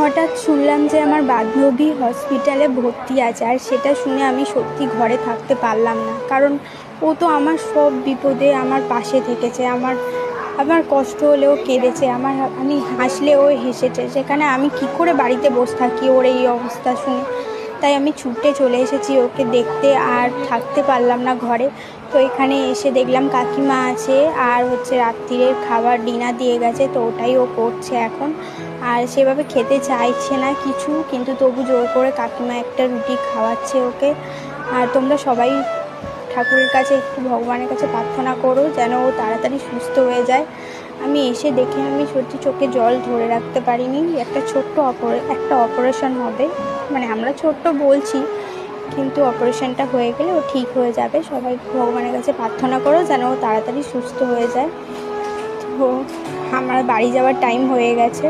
হঠাৎ শুনলাম যে আমার বান্ধবী হসপিটালে ভর্তি আছে, আর সেটা শুনে আমি সত্যি ঘরে থাকতে পারলাম না। কারণ ও তো আমার সব বিপদে আমার পাশে থেকেছে, আমার আমার কষ্ট হলেও কেঁদেছে, আমি হাসলে ও হেসেছে। সেখানে আমি কি করে বাড়িতে বসে থাকি ওর এই অবস্থা শুনে। তাই আমি ছুটে চলে এসেছি ওকে দেখতে, আর থাকতে পারলাম না ঘরে। তো এখানে এসে দেখলাম কাকিমা আছে, আর রাত্রিরের খাবার ডিনার দিয়ে গেছে, তো ওটাই ও করছে এখন। আর সেভাবে খেতে চাইছে না কিছু, কিন্তু তবু জোর করে কাকিমা একটা রুটি খাওয়াচ্ছে ওকে। আর তোমরা সবাই ঠাকুরের কাছে একটু ভগবানের কাছে প্রার্থনা করো যেন ও তাড়াতাড়ি সুস্থ হয়ে যায়। আমি এসে দেখে আমি সত্যি চোখে জল ধরে রাখতে পারিনি। একটা অপারেশন হবে, মানে আমরা ছোট্ট বলছি, কিন্তু অপারেশনটা হয়ে গেলে ও ঠিক হয়ে যাবে। সবাই ভগবানের কাছে প্রার্থনা করো যেন ও তাড়াতাড়ি সুস্থ হয়ে যায়। তো আমার বাড়ি যাওয়ার টাইম হয়ে গেছে।